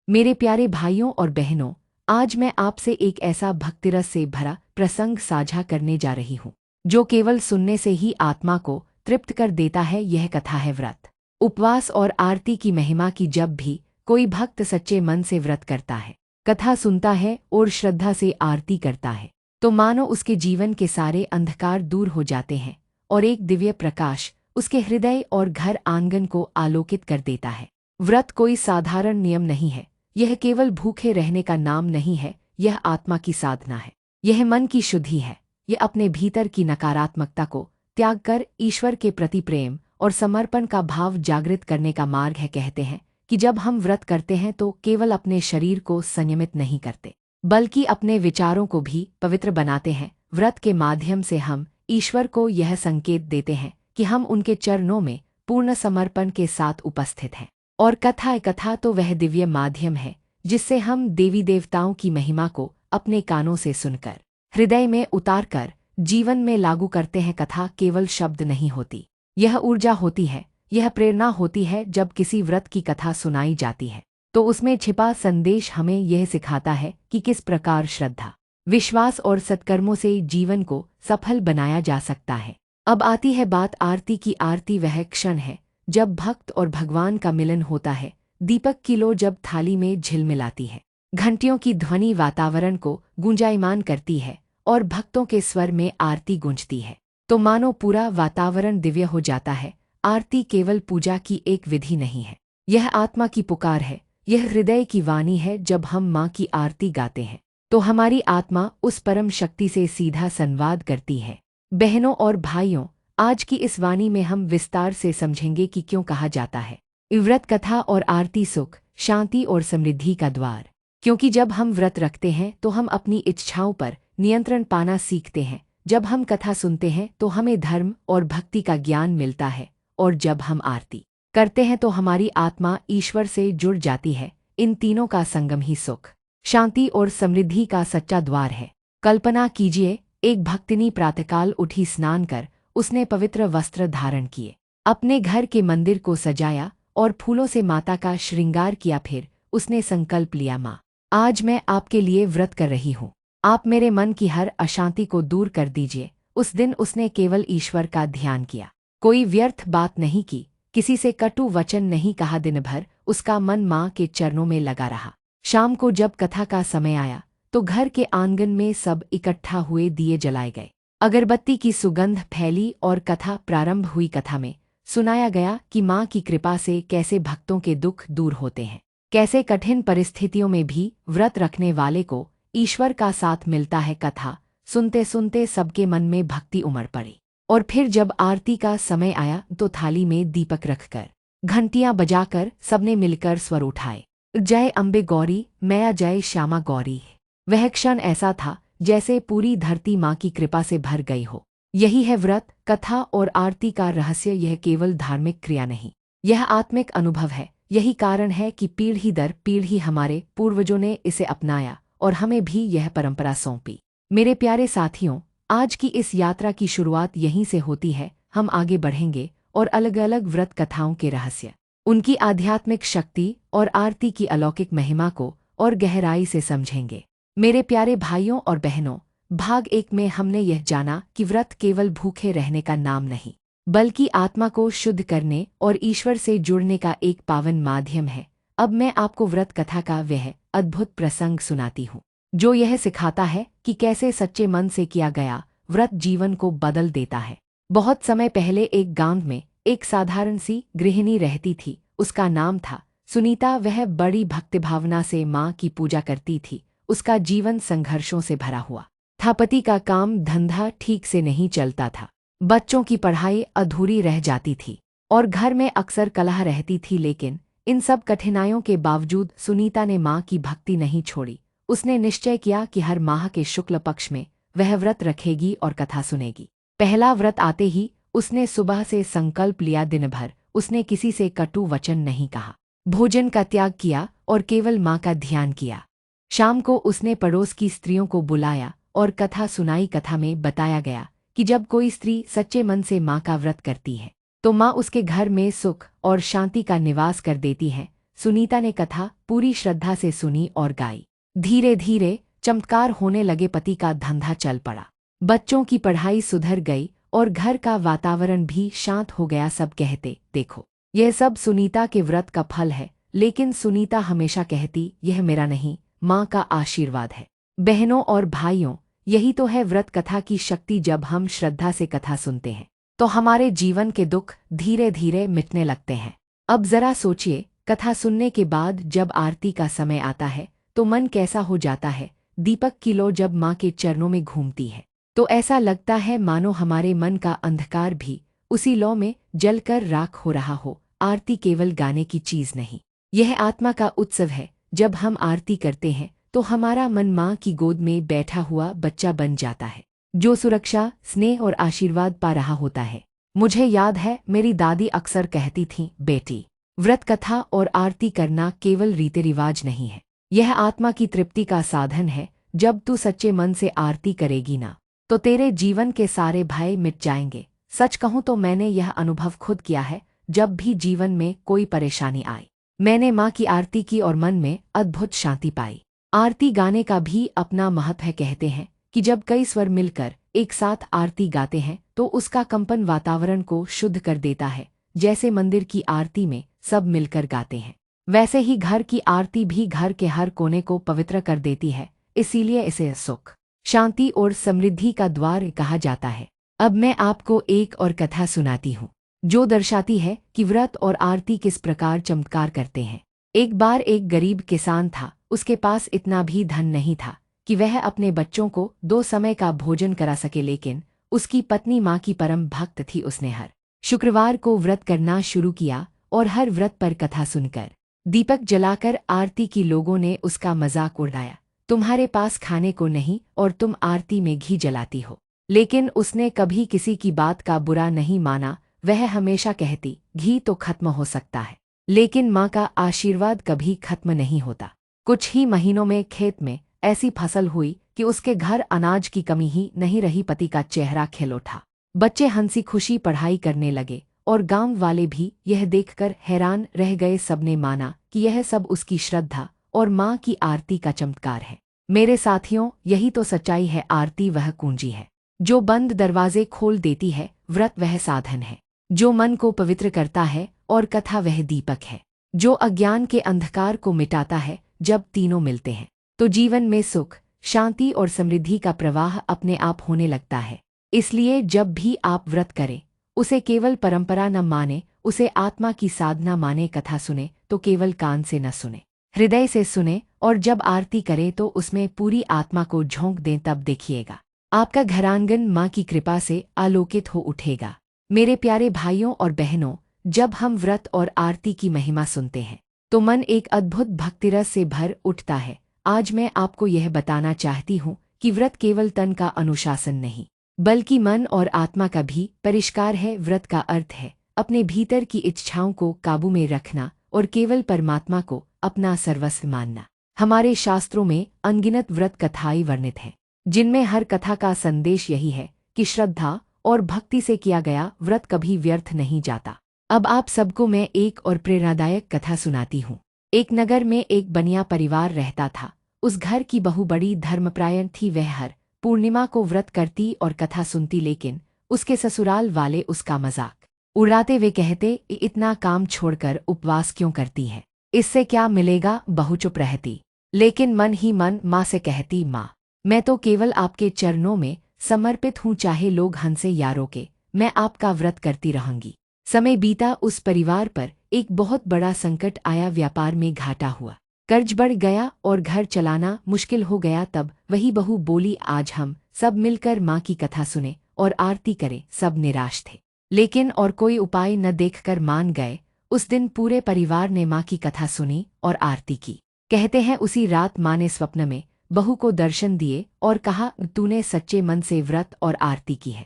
मेरे प्यारे भाइयों और बहनों, आज मैं आपसे एक ऐसा भक्तिरस से भरा प्रसंग साझा करने जा रही हूँ जो केवल सुनने से ही आत्मा को तृप्त कर देता है। यह कथा है व्रत, उपवास और आरती की महिमा की। जब भी कोई भक्त सच्चे मन से व्रत करता है, कथा सुनता है और श्रद्धा से आरती करता है, तो मानो उसके जीवन के सारे अंधकार दूर हो जाते हैं और एक दिव्य प्रकाश उसके हृदय और घर आंगन को आलोकित कर देता है। व्रत कोई साधारण नियम नहीं है, यह केवल भूखे रहने का नाम नहीं है, यह आत्मा की साधना है, यह मन की शुद्धि है, यह अपने भीतर की नकारात्मकता को त्याग कर ईश्वर के प्रति प्रेम और समर्पण का भाव जागृत करने का मार्ग है। कहते हैं कि जब हम व्रत करते हैं तो केवल अपने शरीर को संयमित नहीं करते, बल्कि अपने विचारों को भी पवित्र बनाते हैं। व्रत के माध्यम से हम ईश्वर को यह संकेत देते हैं कि हम उनके चरणों में पूर्ण समर्पण के साथ उपस्थित हैं। और कथा तो वह दिव्य माध्यम है जिससे हम देवी देवताओं की महिमा को अपने कानों से सुनकर, हृदय में उतारकर जीवन में लागू करते हैं। कथा केवल शब्द नहीं होती, यह ऊर्जा होती है, यह प्रेरणा होती है। जब किसी व्रत की कथा सुनाई जाती है तो उसमें छिपा संदेश हमें यह सिखाता है कि किस प्रकार श्रद्धा, विश्वास और सत्कर्मों से जीवन को सफल बनाया जा सकता है। अब आती है बात आरती की। आरती वह क्षण है जब भक्त और भगवान का मिलन होता है। दीपक की लो जब थाली में झिलमिलाती है, घंटियों की ध्वनि वातावरण को गुंजायमान करती है और भक्तों के स्वर में आरती गूंजती है, तो मानो पूरा वातावरण दिव्य हो जाता है। आरती केवल पूजा की एक विधि नहीं है, यह आत्मा की पुकार है, यह हृदय की वाणी है। जब हम माँ की आरती गाते हैं तो हमारी आत्मा उस परम शक्ति से सीधा संवाद करती है। बहनों और भाइयों, आज की इस वाणी में हम विस्तार से समझेंगे कि क्यों कहा जाता है व्रत कथा और आरती सुख, शांति और समृद्धि का द्वार। क्योंकि जब हम व्रत रखते हैं तो हम अपनी इच्छाओं पर नियंत्रण पाना सीखते हैं। जब हम कथा सुनते हैं तो हमें धर्म और भक्ति का ज्ञान मिलता है, और जब हम आरती करते हैं तो हमारी आत्मा ईश्वर से जुड़ जाती है। इन तीनों का संगम ही सुख, शांति और समृद्धि का सच्चा द्वार है। कल्पना कीजिए, एक भक्तिनी प्रातःकाल उठी, स्नान कर उसने पवित्र वस्त्र धारण किए, अपने घर के मंदिर को सजाया और फूलों से माता का श्रृंगार किया। फिर उसने संकल्प लिया, माँ, आज मैं आपके लिए व्रत कर रही हूँ, आप मेरे मन की हर अशांति को दूर कर दीजिए। उस दिन उसने केवल ईश्वर का ध्यान किया, कोई व्यर्थ बात नहीं की, किसी से कटु वचन नहीं कहा। दिन भर उसका मन माँ के चरणों में लगा रहा। शाम को जब कथा का समय आया तो घर के आंगन में सब इकट्ठा हुए, दिए जलाए गए, अगरबत्ती की सुगंध फैली और कथा प्रारंभ हुई। कथा में सुनाया गया कि माँ की कृपा से कैसे भक्तों के दुख दूर होते हैं, कैसे कठिन परिस्थितियों में भी व्रत रखने वाले को ईश्वर का साथ मिलता है। कथा सुनते सुनते सबके मन में भक्ति उमड़ पड़ी, और फिर जब आरती का समय आया तो थाली में दीपक रखकर, घंटियां बजाकर सबने मिलकर स्वर उठाए, जय अम्बे गौरी मैया, जय श्यामा गौरी। वह क्षण ऐसा था जैसे पूरी धरती माँ की कृपा से भर गई हो। यही है व्रत, कथा और आरती का रहस्य। यह केवल धार्मिक क्रिया नहीं, यह आत्मिक अनुभव है। यही कारण है कि पीढ़ी दर पीढ़ी हमारे पूर्वजों ने इसे अपनाया और हमें भी यह परंपरा सौंपी। मेरे प्यारे साथियों, आज की इस यात्रा की शुरुआत यहीं से होती है। हम आगे बढ़ेंगे और अलग अलग व्रत कथाओं के रहस्य, उनकी आध्यात्मिक शक्ति और आरती की अलौकिक महिमा को और गहराई से समझेंगे। मेरे प्यारे भाइयों और बहनों, भाग 1 में हमने यह जाना कि व्रत केवल भूखे रहने का नाम नहीं, बल्कि आत्मा को शुद्ध करने और ईश्वर से जुड़ने का एक पावन माध्यम है। अब मैं आपको व्रत कथा का वह अद्भुत प्रसंग सुनाती हूँ जो यह सिखाता है कि कैसे सच्चे मन से किया गया व्रत जीवन को बदल देता है। बहुत समय पहले एक गांव में एक साधारण सी गृहिणी रहती थी। उसका नाम था सुनीता। वह बड़ी भक्तिभावना से माँ की पूजा करती थी। उसका जीवन संघर्षों से भरा हुआ था, पति का काम धंधा ठीक से नहीं चलता था, बच्चों की पढ़ाई अधूरी रह जाती थी और घर में अक्सर कलह रहती थी। लेकिन इन सब कठिनाइयों के बावजूद सुनीता ने माँ की भक्ति नहीं छोड़ी। उसने निश्चय किया कि हर माह के शुक्ल पक्ष में वह व्रत रखेगी और कथा सुनेगी। पहला व्रत आते ही उसने सुबह से संकल्प लिया। दिन भर उसने किसी से कटु वचन नहीं कहा, भोजन का त्याग किया और केवल माँ का ध्यान किया। शाम को उसने पड़ोस की स्त्रियों को बुलाया और कथा सुनाई। कथा में बताया गया कि जब कोई स्त्री सच्चे मन से माँ का व्रत करती है तो माँ उसके घर में सुख और शांति का निवास कर देती है। सुनीता ने कथा पूरी श्रद्धा से सुनी और गाई। धीरे धीरे चमत्कार होने लगे, पति का धंधा चल पड़ा, बच्चों की पढ़ाई सुधर गई और घर का वातावरण भी शांत हो गया। सब कहते, देखो यह सब सुनीता के व्रत का फल है। लेकिन सुनीता हमेशा कहती, यह मेरा नहीं, माँ का आशीर्वाद है। बहनों और भाइयों, यही तो है व्रत कथा की शक्ति। जब हम श्रद्धा से कथा सुनते हैं तो हमारे जीवन के दुख धीरे धीरे मिटने लगते हैं। अब जरा सोचिए, कथा सुनने के बाद जब आरती का समय आता है तो मन कैसा हो जाता है। दीपक की लौ जब माँ के चरणों में घूमती है तो ऐसा लगता है मानो हमारे मन का अंधकार भी उसी लौ में जलकर राख हो रहा हो। आरती केवल गाने की चीज नहीं, यह आत्मा का उत्सव है। जब हम आरती करते हैं तो हमारा मन माँ की गोद में बैठा हुआ बच्चा बन जाता है, जो सुरक्षा, स्नेह और आशीर्वाद पा रहा होता है। मुझे याद है, मेरी दादी अक्सर कहती थीं, बेटी, व्रत कथा और आरती करना केवल रीति रिवाज नहीं है, यह आत्मा की तृप्ति का साधन है। जब तू सच्चे मन से आरती करेगी ना, तो तेरे जीवन के सारे भय मिट जाएंगे। सच कहूँ तो मैंने यह अनुभव खुद किया है। जब भी जीवन में कोई परेशानी आई, मैंने माँ की आरती की और मन में अद्भुत शांति पाई। आरती गाने का भी अपना महत्व है। कहते हैं कि जब कई स्वर मिलकर एक साथ आरती गाते हैं तो उसका कंपन वातावरण को शुद्ध कर देता है। जैसे मंदिर की आरती में सब मिलकर गाते हैं, वैसे ही घर की आरती भी घर के हर कोने को पवित्र कर देती है। इसीलिए इसे सुख, शांति और समृद्धि का द्वार कहा जाता है। अब मैं आपको एक और कथा सुनाती हूँ जो दर्शाती है कि व्रत और आरती किस प्रकार चमत्कार करते हैं। एक बार एक गरीब किसान था। उसके पास इतना भी धन नहीं था कि वह अपने बच्चों को 2 समय का भोजन करा सके, लेकिन उसकी पत्नी माँ की परम भक्त थी। उसने हर शुक्रवार को व्रत करना शुरू किया और हर व्रत पर कथा सुनकर, दीपक जलाकर आरती की लोगों ने उसका मजाक उड़ाया, तुम्हारे पास खाने को नहीं और तुम आरती में घी जलाती हो। लेकिन उसने कभी किसी की बात का बुरा नहीं माना। वह हमेशा कहती, घी तो खत्म हो सकता है, लेकिन माँ का आशीर्वाद कभी खत्म नहीं होता। कुछ ही महीनों में खेत में ऐसी फसल हुई कि उसके घर अनाज की कमी ही नहीं रही। पति का चेहरा खिल उठा, बच्चे हंसी खुशी पढ़ाई करने लगे और गांव वाले भी यह देखकर हैरान रह गए। सबने माना कि यह सब उसकी श्रद्धा और माँ की आरती का चमत्कार है। मेरे साथियों, यही तो सच्चाई है। आरती वह कुंजी है जो बंद दरवाजे खोल देती है। व्रत वह साधन है जो मन को पवित्र करता है और कथा वह दीपक है जो अज्ञान के अंधकार को मिटाता है। जब तीनों मिलते हैं तो जीवन में सुख, शांति और समृद्धि का प्रवाह अपने आप होने लगता है। इसलिए जब भी आप व्रत करें, उसे केवल परंपरा न माने, उसे आत्मा की साधना माने। कथा सुने तो केवल कान से न सुने, हृदय से सुने, और जब आरती करें तो उसमें पूरी आत्मा को झोंक दें। तब देखिएगा आपका घरांगन माँ की कृपा से आलोकित हो उठेगा। मेरे प्यारे भाइयों और बहनों, जब हम व्रत और आरती की महिमा सुनते हैं तो मन एक अद्भुत भक्तिरस से भर उठता है। आज मैं आपको यह बताना चाहती हूँ कि व्रत केवल तन का अनुशासन नहीं, बल्कि मन और आत्मा का भी परिष्कार है। व्रत का अर्थ है अपने भीतर की इच्छाओं को काबू में रखना और केवल परमात्मा को अपना सर्वस्व मानना। हमारे शास्त्रों में अनगिनत व्रत कथाएं वर्णित हैं, जिनमें हर कथा का संदेश यही है कि श्रद्धा और भक्ति से किया गया व्रत कभी व्यर्थ नहीं जाता। अब आप सबको मैं एक और प्रेरणादायक कथा सुनाती हूँ। एक नगर में एक बनिया परिवार रहता था। उस घर की बहू बड़ी धर्मपरायण थी। वह हर पूर्णिमा को व्रत करती और कथा सुनती, लेकिन उसके ससुराल वाले उसका मजाक उड़ाते हुए कहते, इतना काम छोड़कर उपवास क्यों करती है, इससे क्या मिलेगा। बहू चुप रहती, लेकिन मन ही मन माँ से कहती, माँ, मैं तो केवल आपके चरणों में समर्पित हूँ, चाहे लोग हंसे या रोके, मैं आपका व्रत करती रहूंगी। समय बीता, उस परिवार पर एक बहुत बड़ा संकट आया। व्यापार में घाटा हुआ, कर्ज बढ़ गया और घर चलाना मुश्किल हो गया। तब वही बहू बोली, आज हम सब मिलकर माँ की कथा सुने और आरती करें। सब निराश थे, लेकिन और कोई उपाय न देखकर मान गए। उस दिन पूरे परिवार ने माँ की कथा सुनी और आरती की। कहते हैं उसी रात माँ ने स्वप्न में बहू को दर्शन दिए और कहा, तूने सच्चे मन से व्रत और आरती की है,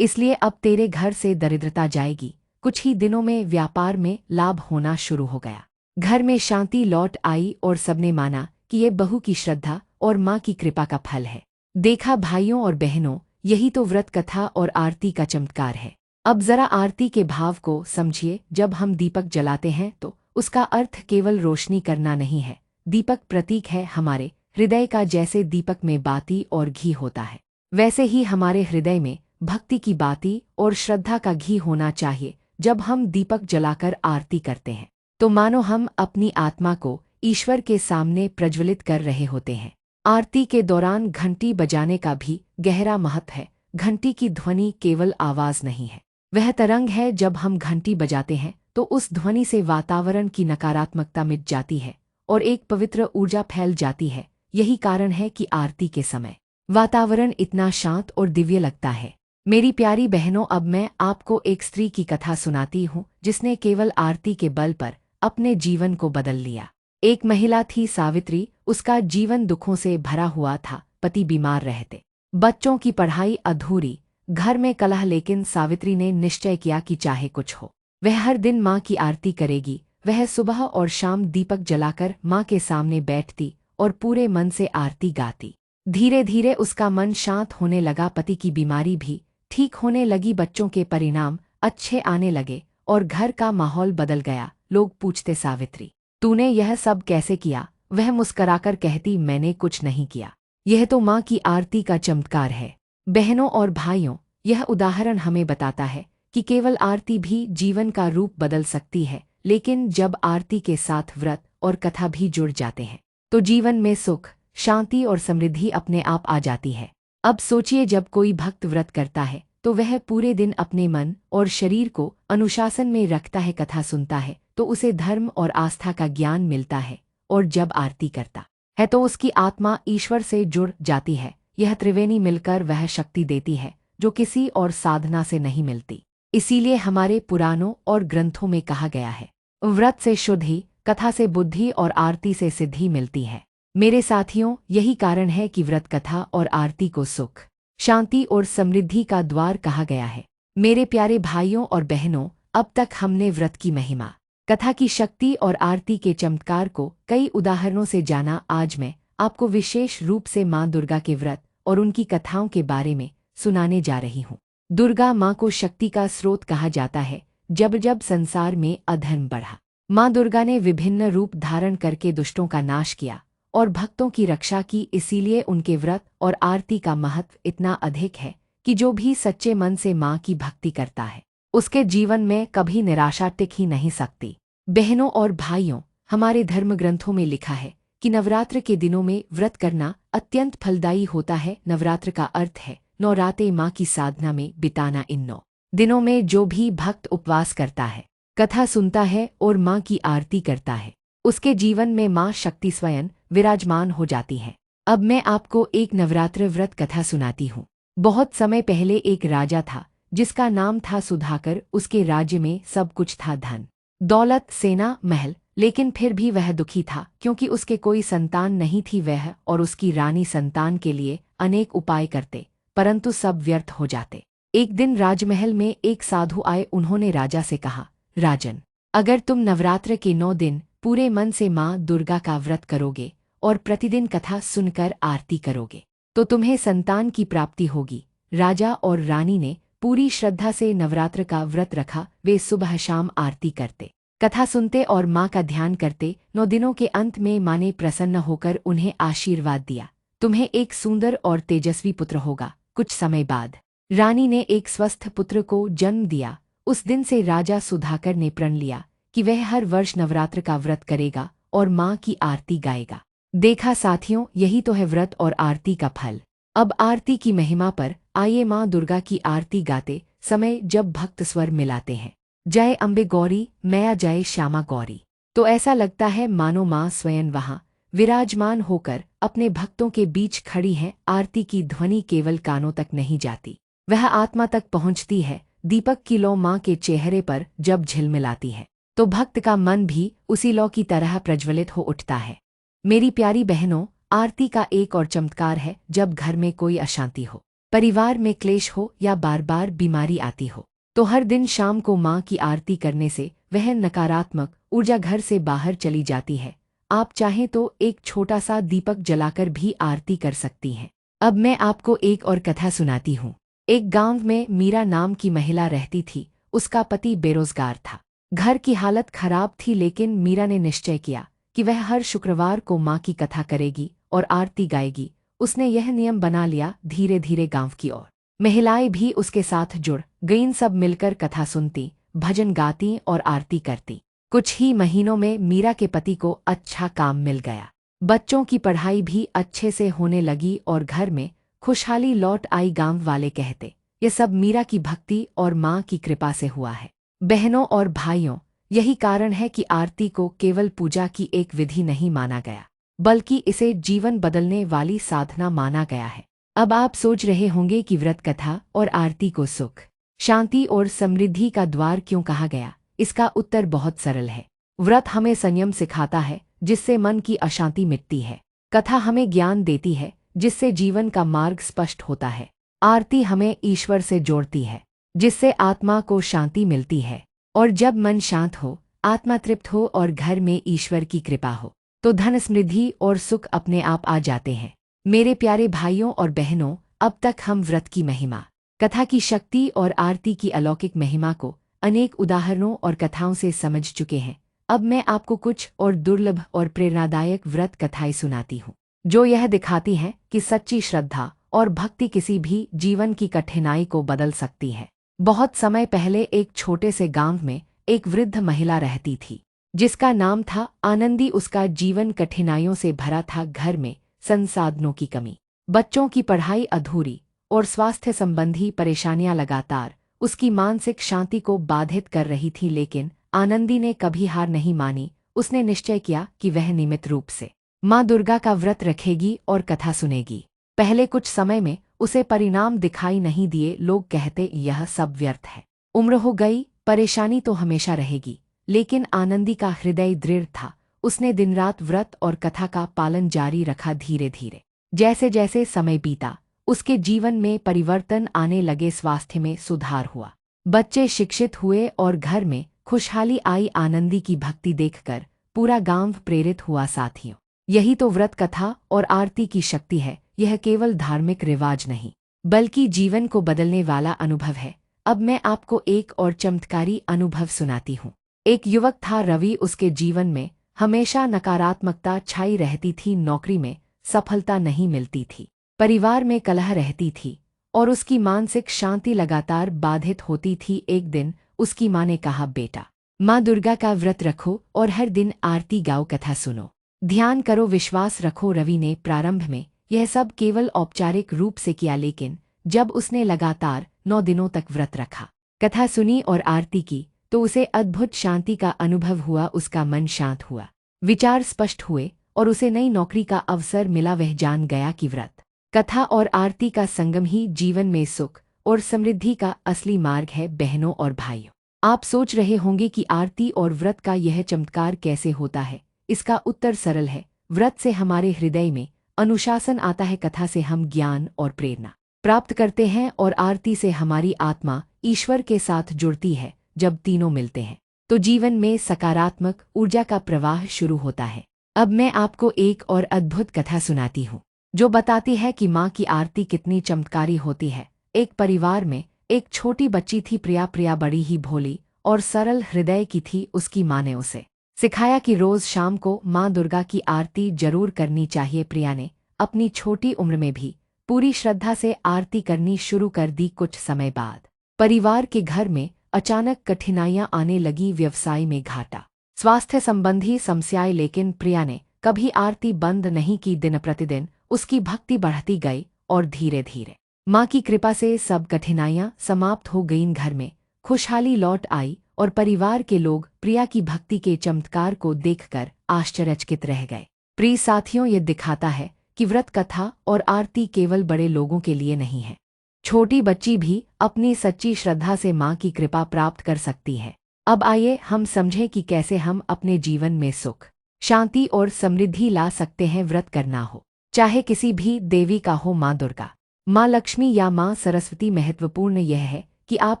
इसलिए अब तेरे घर से दरिद्रता जाएगी। कुछ ही दिनों में व्यापार में लाभ होना शुरू हो गया, घर में शांति लौट आई और सबने माना कि ये बहू की श्रद्धा और माँ की कृपा का फल है। देखा भाइयों और बहनों, यही तो व्रत कथा और आरती का चमत्कार है। अब जरा आरती के भाव को समझिए। जब हम दीपक जलाते हैं तो उसका अर्थ केवल रोशनी करना नहीं है। दीपक प्रतीक है हमारे हृदय का। जैसे दीपक में बाती और घी होता है, वैसे ही हमारे हृदय में भक्ति की बाती और श्रद्धा का घी होना चाहिए। जब हम दीपक जलाकर आरती करते हैं तो मानो हम अपनी आत्मा को ईश्वर के सामने प्रज्वलित कर रहे होते हैं। आरती के दौरान घंटी बजाने का भी गहरा महत्व है। घंटी की ध्वनि केवल आवाज नहीं है, वह तरंग है। जब हम घंटी बजाते हैं तो उस ध्वनि से वातावरण की नकारात्मकता मिट जाती है और एक पवित्र ऊर्जा फैल जाती है। यही कारण है कि आरती के समय वातावरण इतना शांत और दिव्य लगता है। मेरी प्यारी बहनों, अब मैं आपको एक स्त्री की कथा सुनाती हूँ जिसने केवल आरती के बल पर अपने जीवन को बदल लिया। एक महिला थी सावित्री। उसका जीवन दुखों से भरा हुआ था। पति बीमार रहते, बच्चों की पढ़ाई अधूरी, घर में कलह। लेकिन सावित्री ने निश्चय किया कि चाहे कुछ हो, वह हर दिन माँ की आरती करेगी। वह सुबह और शाम दीपक जलाकर माँ के सामने बैठती और पूरे मन से आरती गाती। धीरे धीरे उसका मन शांत होने लगा। पति की बीमारी भी ठीक होने लगी, बच्चों के परिणाम अच्छे आने लगे और घर का माहौल बदल गया। लोग पूछते, सावित्री तूने यह सब कैसे किया? वह मुस्कराकर कहती, मैंने कुछ नहीं किया, यह तो माँ की आरती का चमत्कार है। बहनों और भाइयों, यह उदाहरण हमें बताता है कि केवल आरती भी जीवन का रूप बदल सकती है। लेकिन जब आरती के साथ व्रत और कथा भी जुड़ जाते हैं तो जीवन में सुख, शांति और समृद्धि अपने आप आ जाती है। अब सोचिए, जब कोई भक्त व्रत करता है तो वह पूरे दिन अपने मन और शरीर को अनुशासन में रखता है। कथा सुनता है तो उसे धर्म और आस्था का ज्ञान मिलता है, और जब आरती करता है तो उसकी आत्मा ईश्वर से जुड़ जाती है। यह त्रिवेणी मिलकर वह शक्ति देती है जो किसी और साधना से नहीं मिलती। इसीलिए हमारे पुराणों और ग्रंथों में कहा गया है, व्रत से शुद्धि, कथा से बुद्धि और आरती से सिद्धि मिलती है। मेरे साथियों, यही कारण है कि व्रत, कथा और आरती को सुख, शांति और समृद्धि का द्वार कहा गया है। मेरे प्यारे भाइयों और बहनों, अब तक हमने व्रत की महिमा, कथा की शक्ति और आरती के चमत्कार को कई उदाहरणों से जाना। आज मैं आपको विशेष रूप से माँ दुर्गा के व्रत और उनकी कथाओं के बारे में सुनाने जा रही हूँ। दुर्गा माँ को शक्ति का स्रोत कहा जाता है। जब जब संसार में अधर्म बढ़ा, माँ दुर्गा ने विभिन्न रूप धारण करके दुष्टों का नाश किया और भक्तों की रक्षा की। इसीलिए उनके व्रत और आरती का महत्व इतना अधिक है कि जो भी सच्चे मन से माँ की भक्ति करता है उसके जीवन में कभी निराशा टिक ही नहीं सकती। बहनों और भाइयों, हमारे धर्म ग्रंथों में लिखा है कि नवरात्र के दिनों में व्रत करना अत्यंत फलदायी होता है। नवरात्र का अर्थ है 9 रातें माँ की साधना में बिताना। इन 9 दिनों में जो भी भक्त उपवास करता है, कथा सुनता है और माँ की आरती करता है, उसके जीवन में माँ शक्ति स्वयं विराजमान हो जाती है। अब मैं आपको एक नवरात्र व्रत कथा सुनाती हूँ। बहुत समय पहले एक राजा था जिसका नाम था सुधाकर। उसके राज्य में सब कुछ था, धन दौलत, सेना, महल। लेकिन फिर भी वह दुखी था क्योंकि उसके कोई संतान नहीं थी। वह और उसकी रानी संतान के लिए अनेक उपाय करते, परंतु सब व्यर्थ हो जाते। एक दिन राजमहल में एक साधु आए। उन्होंने राजा से कहा, राजन, अगर तुम नवरात्र के 9 दिन पूरे मन से माँ दुर्गा का व्रत करोगे और प्रतिदिन कथा सुनकर आरती करोगे तो तुम्हें संतान की प्राप्ति होगी। राजा और रानी ने पूरी श्रद्धा से नवरात्र का व्रत रखा। वे सुबह शाम आरती करते, कथा सुनते और माँ का ध्यान करते। 9 दिनों के अंत में माँ ने प्रसन्न होकर उन्हें आशीर्वाद दिया, तुम्हें एक सुंदर और तेजस्वी पुत्र होगा। कुछ समय बाद रानी ने एक स्वस्थ पुत्र को जन्म दिया। उस दिन से राजा सुधाकर ने प्रण लिया कि वह हर वर्ष नवरात्र का व्रत करेगा और माँ की आरती गाएगा। देखा साथियों, यही तो है व्रत और आरती का फल। अब आरती की महिमा पर आइए। माँ दुर्गा की आरती गाते समय जब भक्त स्वर मिलाते हैं, जय अम्बे गौरी, मैया जय श्यामा गौरी, तो ऐसा लगता है मानो माँ स्वयं वहाँ विराजमान होकर अपने भक्तों के बीच खड़ी हैं। आरती की ध्वनि केवल कानों तक नहीं जाती, वह आत्मा तक पहुँचती है। दीपक की लौ माँ के चेहरे पर जब झिलमिलाती है तो भक्त का मन भी उसी लौ की तरह प्रज्वलित हो उठता है। मेरी प्यारी बहनों, आरती का एक और चमत्कार है। जब घर में कोई अशांति हो, परिवार में क्लेश हो या बार बार बीमारी आती हो, तो हर दिन शाम को माँ की आरती करने से वह नकारात्मक ऊर्जा घर से बाहर चली जाती है। आप चाहें तो एक छोटा सा दीपक जलाकर भी आरती कर सकती हैं। अब मैं आपको एक और कथा सुनाती हूँ। एक गांव में मीरा नाम की महिला रहती थी। उसका पति बेरोजगार था। घर की हालत खराब थी, लेकिन मीरा ने निश्चय किया कि वह हर शुक्रवार को माँ की कथा करेगी और आरती गाएगी। उसने यह नियम बना लिया। धीरे धीरे गांव की ओर महिलाएं भी उसके साथ जुड़ गईं। सब मिलकर कथा सुनती, भजन गाती और आरती करती। कुछ ही महीनों में मीरा के पति को अच्छा काम मिल गया। बच्चों की पढ़ाई भी अच्छे से होने लगी और घर में खुशहाली लौट आई। गांव वाले कहते, ये सब मीरा की भक्ति और माँ की कृपा से हुआ है। बहनों और भाइयों, यही कारण है कि आरती को केवल पूजा की एक विधि नहीं माना गया, बल्कि इसे जीवन बदलने वाली साधना माना गया है। अब आप सोच रहे होंगे कि व्रत कथा और आरती को सुख, शांति और समृद्धि का द्वार क्यों कहा गया। इसका उत्तर बहुत सरल है। व्रत हमें संयम सिखाता है, जिससे मन की अशांति मिटती है। कथा हमें ज्ञान देती है, जिससे जीवन का मार्ग स्पष्ट होता है। आरती हमें ईश्वर से जोड़ती है, जिससे आत्मा को शांति मिलती है। और जब मन शांत हो, आत्मा तृप्त हो और घर में ईश्वर की कृपा हो, तो धन, समृद्धि और सुख अपने आप आ जाते हैं। मेरे प्यारे भाइयों और बहनों, अब तक हम व्रत की महिमा, कथा की शक्ति और आरती की अलौकिक महिमा को अनेक उदाहरणों और कथाओं से समझ चुके हैं। अब मैं आपको कुछ और दुर्लभ और प्रेरणादायक व्रत कथाएं सुनाती हूँ, जो यह दिखाती हैं कि सच्ची श्रद्धा और भक्ति किसी भी जीवन की कठिनाई को बदल सकती है। बहुत समय पहले एक छोटे से गांव में एक वृद्ध महिला रहती थी, जिसका नाम था आनंदी। उसका जीवन कठिनाइयों से भरा था। घर में संसाधनों की कमी, बच्चों की पढ़ाई अधूरी और स्वास्थ्य संबंधी परेशानियां लगातार उसकी मानसिक शांति को बाधित कर रही थी। लेकिन आनंदी ने कभी हार नहीं मानी। उसने निश्चय किया कि वह नियमित रूप से माँ दुर्गा का व्रत रखेगी और कथा सुनेगी। पहले कुछ समय में उसे परिणाम दिखाई नहीं दिए। लोग कहते, यह सब व्यर्थ है, उम्र हो गई, परेशानी तो हमेशा रहेगी। लेकिन आनंदी का हृदय दृढ़ था। उसने दिन रात व्रत और कथा का पालन जारी रखा। धीरे धीरे जैसे जैसे समय बीता, उसके जीवन में परिवर्तन आने लगे। स्वास्थ्य में सुधार हुआ, बच्चे शिक्षित हुए और घर में खुशहाली आई। आनंदी की भक्ति देखकर पूरा गांव प्रेरित हुआ। साथियों, यही तो व्रत कथा और आरती की शक्ति है। यह केवल धार्मिक रिवाज नहीं, बल्कि जीवन को बदलने वाला अनुभव है। अब मैं आपको एक और चमत्कारी अनुभव सुनाती हूँ। एक युवक था रवि। उसके जीवन में हमेशा नकारात्मकता छाई रहती थी। नौकरी में सफलता नहीं मिलती थी, परिवार में कलह रहती थी और उसकी मानसिक शांति लगातार बाधित होती थी। एक दिन उसकी माँ ने कहा, बेटा, माँ दुर्गा का व्रत रखो और हर दिन आरती गाओ, कथा सुनो, ध्यान करो, विश्वास रखो। रवि ने प्रारंभ में यह सब केवल औपचारिक रूप से किया, लेकिन जब उसने लगातार 9 दिनों तक व्रत रखा, कथा सुनी और आरती की, तो उसे अद्भुत शांति का अनुभव हुआ। उसका मन शांत हुआ, विचार स्पष्ट हुए और उसे नई नौकरी का अवसर मिला। वह जान गया कि व्रत, कथा और आरती का संगम ही जीवन में सुख और समृद्धि का असली मार्ग है। बहनों और भाइयों, आप सोच रहे होंगे कि आरती और व्रत का यह चमत्कार कैसे होता है। इसका उत्तर सरल है। व्रत से हमारे हृदय में अनुशासन आता है, कथा से हम ज्ञान और प्रेरणा प्राप्त करते हैं और आरती से हमारी आत्मा ईश्वर के साथ जुड़ती है। जब तीनों मिलते हैं, तो जीवन में सकारात्मक ऊर्जा का प्रवाह शुरू होता है। अब मैं आपको एक और अद्भुत कथा सुनाती हूँ, जो बताती है कि माँ की आरती कितनी चमत्कारी होती है। एक परिवार में एक छोटी बच्ची थी। प्रिया बड़ी ही भोली और सरल हृदय की थी। उसकी माँ ने उसे सिखाया कि रोज शाम को माँ दुर्गा की आरती जरूर करनी चाहिए। प्रिया ने अपनी छोटी उम्र में भी पूरी श्रद्धा से आरती करनी शुरू कर दी। कुछ समय बाद परिवार के घर में अचानक कठिनाइयां आने लगी। व्यवसाय में घाटा, स्वास्थ्य संबंधी समस्याएं, लेकिन प्रिया ने कभी आरती बंद नहीं की। दिन प्रतिदिन उसकी भक्ति बढ़ती गई और धीरे धीरे माँ की कृपा से सब कठिनाइयां समाप्त हो गईं। घर में खुशहाली लौट आई और परिवार के लोग प्रिया की भक्ति के चमत्कार को देखकर आश्चर्यचकित रह गए। प्रिय साथियों, ये दिखाता है कि व्रत कथा और आरती केवल बड़े लोगों के लिए नहीं है। छोटी बच्ची भी अपनी सच्ची श्रद्धा से माँ की कृपा प्राप्त कर सकती है। अब आइए हम समझें कि कैसे हम अपने जीवन में सुख, शांति और समृद्धि ला सकते हैं। व्रत करना हो चाहे किसी भी देवी का हो, माँ दुर्गा, माँ लक्ष्मी या माँ सरस्वती, महत्वपूर्ण यह है कि आप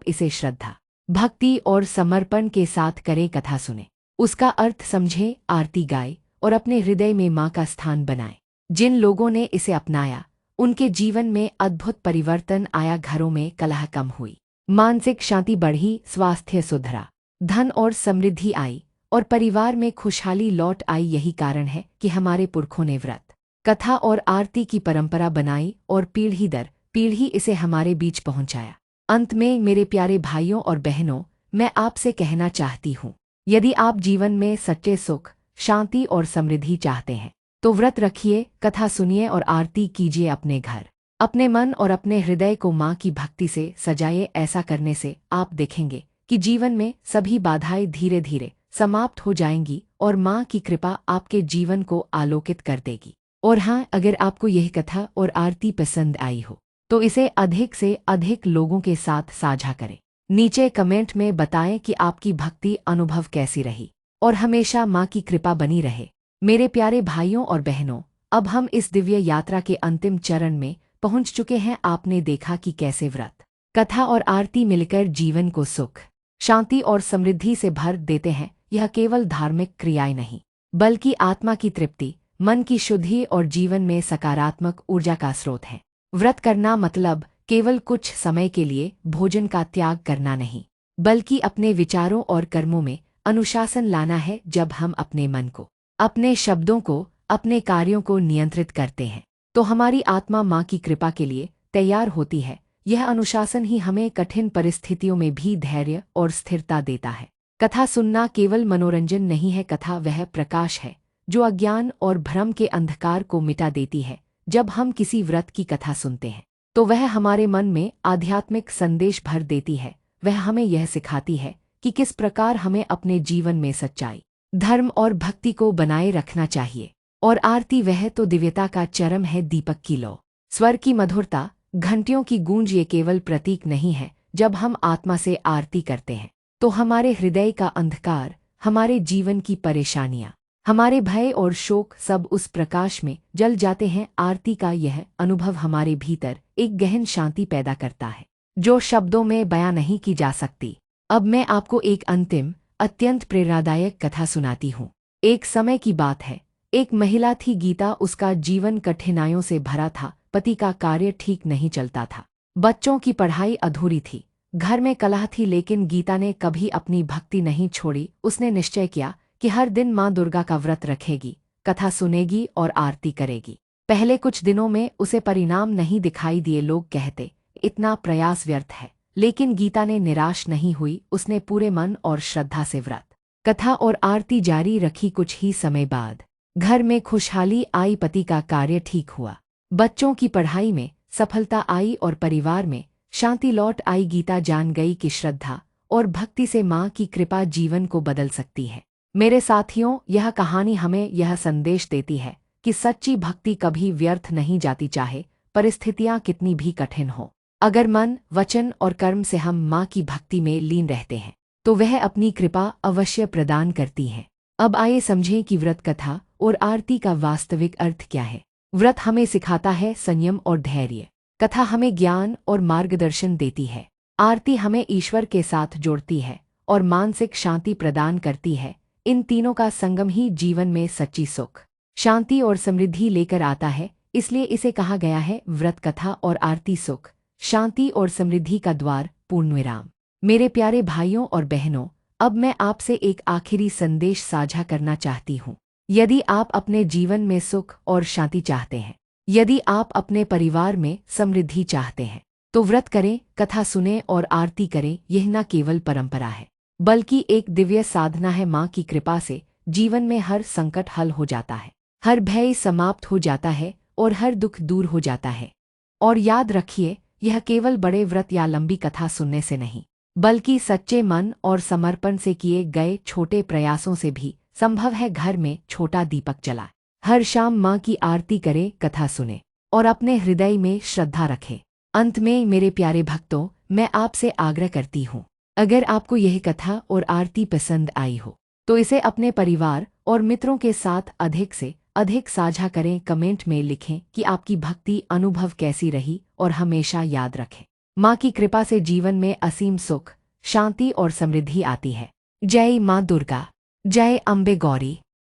इसे श्रद्धा, भक्ति और समर्पण के साथ करें। कथा सुने, उसका अर्थ समझें, आरती गाए और अपने हृदय में माँ का स्थान बनाएं। जिन लोगों ने इसे अपनाया, उनके जीवन में अद्भुत परिवर्तन आया। घरों में कलह कम हुई, मानसिक शांति बढ़ी, स्वास्थ्य सुधरा धन और समृद्धि आई और परिवार में खुशहाली लौट आई। यही कारण है कि हमारे पुरखों ने व्रत, कथा और आरती की परंपरा बनाई और पीढ़ी दर पीढ़ी इसे हमारे बीच पहुंचाया। अंत में मेरे प्यारे भाइयों और बहनों, मैं आपसे कहना चाहती हूँ, यदि आप जीवन में सच्चे सुख, शांति और समृद्धि चाहते हैं तो व्रत रखिए, कथा सुनिए और आरती कीजिए। अपने घर, अपने मन और अपने हृदय को माँ की भक्ति से सजाइए। ऐसा करने से आप देखेंगे कि जीवन में सभी बाधाएं धीरे धीरे समाप्त हो जाएंगी और माँ की कृपा आपके जीवन को आलोकित कर देगी। और हाँ, अगर आपको यह कथा और आरती पसंद आई हो तो इसे अधिक से अधिक लोगों के साथ साझा करें। नीचे कमेंट में बताएं कि आपकी भक्ति अनुभव कैसी रही और हमेशा माँ की कृपा बनी रहे। मेरे प्यारे भाइयों और बहनों, अब हम इस दिव्य यात्रा के अंतिम चरण में पहुंच चुके हैं। आपने देखा कि कैसे व्रत, कथा और आरती मिलकर जीवन को सुख, शांति और समृद्धि से भर देते हैं। यह केवल धार्मिक क्रियाएं नहीं, बल्कि आत्मा की तृप्ति, मन की शुद्धि और जीवन में सकारात्मक ऊर्जा का स्रोत है। व्रत करना मतलब केवल कुछ समय के लिए भोजन का त्याग करना नहीं, बल्कि अपने विचारों और कर्मों में अनुशासन लाना है। जब हम अपने मन को, अपने शब्दों को, अपने कार्यों को नियंत्रित करते हैं तो हमारी आत्मा माँ की कृपा के लिए तैयार होती है। यह अनुशासन ही हमें कठिन परिस्थितियों में भी धैर्य और स्थिरता देता है। कथा सुनना केवल मनोरंजन नहीं है, कथा वह प्रकाश है जो अज्ञान और भ्रम के अंधकार को मिटा देती है। जब हम किसी व्रत की कथा सुनते हैं तो वह हमारे मन में आध्यात्मिक संदेश भर देती है। वह हमें यह सिखाती है कि किस प्रकार हमें अपने जीवन में सच्चाई, धर्म और भक्ति को बनाए रखना चाहिए। और आरती, वह तो दिव्यता का चरम है। दीपक की लौ, स्वर की मधुरता, घंटियों की गूंज, ये केवल प्रतीक नहीं है। जब हम आत्मा से आरती करते हैं तो हमारे हृदय का अंधकार, हमारे जीवन की परेशानियां, हमारे भय और शोक सब उस प्रकाश में जल जाते हैं। आरती का यह अनुभव हमारे भीतर एक गहन शांति पैदा करता है जो शब्दों में बयां नहीं की जा सकती। अब मैं आपको एक अंतिम, अत्यंत प्रेरणादायक कथा सुनाती हूँ। एक समय की बात है, एक महिला थी गीता। उसका जीवन कठिनाइयों से भरा था। पति का कार्य ठीक नहीं चलता था, बच्चों की पढ़ाई अधूरी थी, घर में कलह थी। लेकिन गीता ने कभी अपनी भक्ति नहीं छोड़ी। उसने निश्चय किया कि हर दिन माँ दुर्गा का व्रत रखेगी, कथा सुनेगी और आरती करेगी। पहले कुछ दिनों में उसे परिणाम नहीं दिखाई दिए। लोग कहते, इतना प्रयास व्यर्थ है। लेकिन गीता ने निराश नहीं हुई। उसने पूरे मन और श्रद्धा से व्रत, कथा और आरती जारी रखी। कुछ ही समय बाद घर में खुशहाली आई, पति का कार्य ठीक हुआ, बच्चों की पढ़ाई में सफलता आई और परिवार में शांति लौट आई। गीता जान गई कि श्रद्धा और भक्ति से माँ की कृपा जीवन को बदल सकती है। मेरे साथियों, यह कहानी हमें यह संदेश देती है कि सच्ची भक्ति कभी व्यर्थ नहीं जाती, चाहे परिस्थितियाँ कितनी भी कठिन हो। अगर मन, वचन और कर्म से हम माँ की भक्ति में लीन रहते हैं तो वह अपनी कृपा अवश्य प्रदान करती है। अब आइए समझें कि व्रत, कथा और आरती का वास्तविक अर्थ क्या है। व्रत हमें सिखाता है संयम और धैर्य, कथा हमें ज्ञान और मार्गदर्शन देती है, आरती हमें ईश्वर के साथ जोड़ती है और मानसिक शांति प्रदान करती है। इन तीनों का संगम ही जीवन में सच्ची सुख, शांति और समृद्धि लेकर आता है। इसलिए इसे कहा गया है, व्रत, कथा और आरती सुख, शांति और समृद्धि का द्वार। पूर्णविराम। मेरे प्यारे भाइयों और बहनों, अब मैं आपसे एक आखिरी संदेश साझा करना चाहती हूँ। यदि आप अपने जीवन में सुख और शांति चाहते हैं, यदि आप अपने परिवार में समृद्धि चाहते हैं, तो व्रत करें, कथा सुनें और आरती करें। यह न केवल परंपरा है, बल्कि एक दिव्य साधना है। माँ की कृपा से जीवन में हर संकट हल हो जाता है, हर भय समाप्त हो जाता है और हर दुख दूर हो जाता है। और याद रखिए, यह केवल बड़े व्रत या लंबी कथा सुनने से नहीं, बल्कि सच्चे मन और समर्पण से किए गए छोटे प्रयासों से भी संभव है। घर में छोटा दीपक जलाए, हर शाम माँ की आरती करे, कथा सुने और अपने हृदय में श्रद्धा रखे। अंत में मेरे प्यारे भक्तों, मैं आपसे आग्रह करती हूँ, अगर आपको यह कथा और आरती पसंद आई हो तो इसे अपने परिवार और मित्रों के साथ अधिक से अधिक साझा करें। कमेंट में लिखें कि आपकी भक्ति अनुभव कैसी रही और हमेशा याद रखें, माँ की कृपा से जीवन में असीम सुख, शांति और समृद्धि आती है। जय माँ दुर्गा, जय अम्बे गौरी।